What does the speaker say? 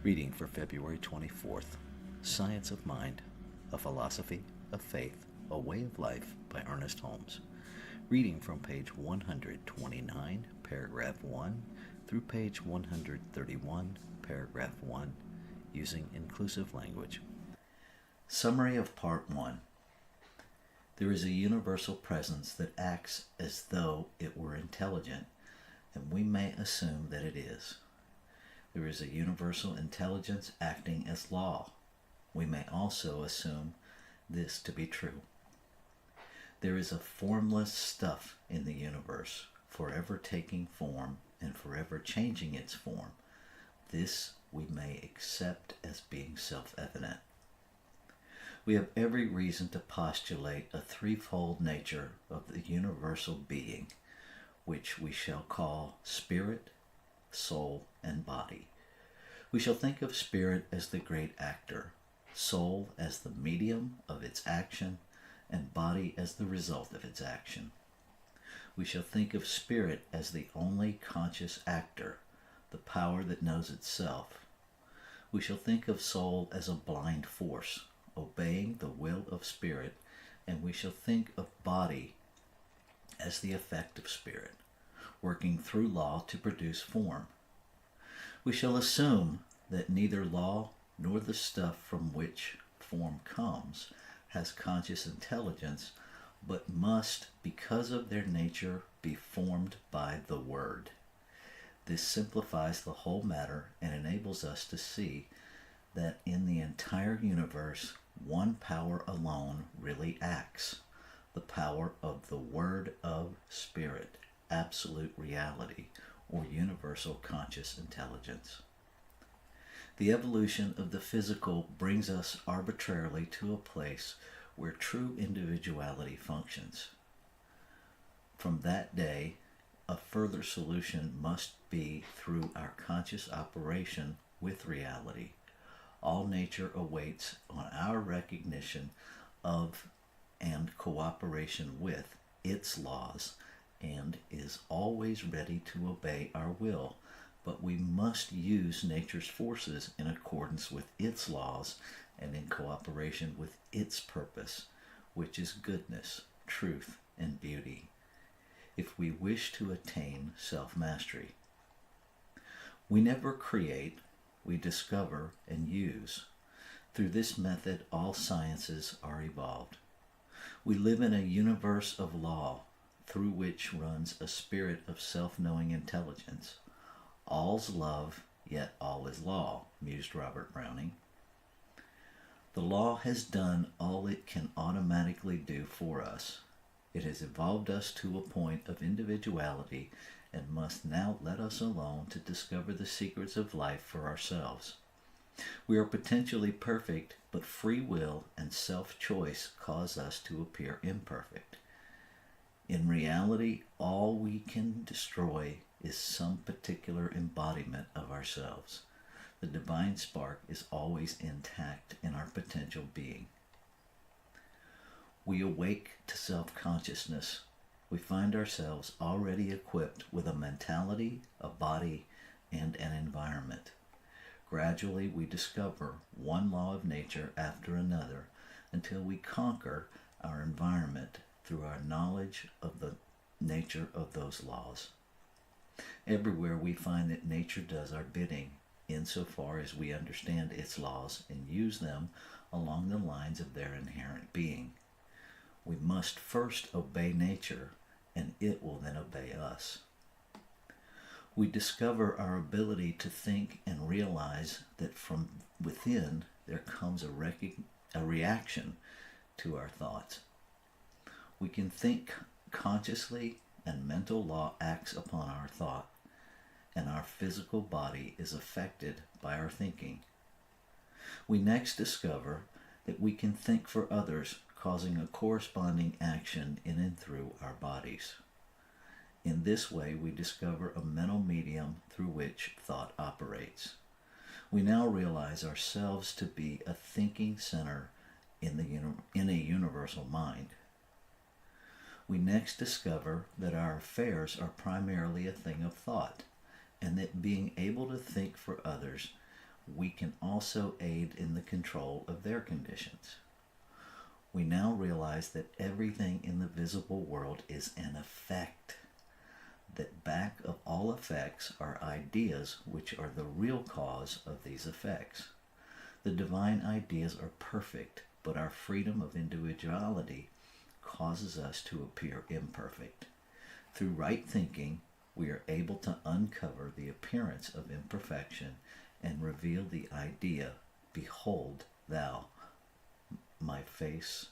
Reading for February 24th, Science of Mind, A Philosophy of Faith, A Way of Life by Ernest Holmes. Reading from page 129, paragraph 1, through page 131, paragraph 1, using inclusive language. Summary of Part 1. There is a universal presence that acts as though it were intelligent, and we may assume that it is. There is a universal intelligence acting as law. We may also assume this to be true. There is a formless stuff in the universe, forever taking form and forever changing its form. This we may accept as being self-evident. We have every reason to postulate a threefold nature of the universal being, which we shall call spirit, soul, and body. We shall think of spirit as the great actor, soul as the medium of its action, and body as the result of its action. We shall think of spirit as the only conscious actor, the power that knows itself. We shall think of soul as a blind force, obeying the will of spirit, and we shall think of body as the effect of spirit, working through law to produce form. We shall assume that neither law nor the stuff from which form comes has conscious intelligence, but must, because of their nature, be formed by the Word. This simplifies the whole matter and enables us to see that in the entire universe, one power alone really acts, the power of the Word of Spirit, absolute reality, or universal conscious intelligence. The evolution of the physical brings us arbitrarily to a place where true individuality functions. From that day, a further solution must be through our conscious operation with reality. All nature awaits on our recognition of and cooperation with its laws, and is always ready to obey our will, but we must use nature's forces in accordance with its laws and in cooperation with its purpose, which is goodness, truth, and beauty, if we wish to attain self-mastery. We never create, we discover and use. Through this method, all sciences are evolved. We live in a universe of law, through which runs a spirit of self-knowing intelligence. All's love, yet all is law, mused Robert Browning. The law has done all it can automatically do for us. It has evolved us to a point of individuality and must now let us alone to discover the secrets of life for ourselves. We are potentially perfect, but free will and self-choice cause us to appear imperfect. In reality, all we can destroy is some particular embodiment of ourselves. The divine spark is always intact in our potential being. We awake to self-consciousness. We find ourselves already equipped with a mentality, a body, and an environment. Gradually, we discover one law of nature after another until we conquer our environment through our knowledge of the nature of those laws. Everywhere we find that nature does our bidding, insofar as we understand its laws and use them along the lines of their inherent being. We must first obey nature, and it will then obey us. We discover our ability to think and realize that from within there comes a reaction to our thoughts. We can think consciously, and mental law acts upon our thought, and our physical body is affected by our thinking. We next discover that we can think for others, causing a corresponding action in and through our bodies. In this way, we discover a mental medium through which thought operates. We now realize ourselves to be a thinking center in a universal mind. We next discover that our affairs are primarily a thing of thought, and that being able to think for others, we can also aid in the control of their conditions. We now realize that everything in the visible world is an effect, that back of all effects are ideas which are the real cause of these effects. The divine ideas are perfect, but our freedom of individuality causes us to appear imperfect. Through right thinking, we are able to uncover the appearance of imperfection and reveal the idea, behold thou, my face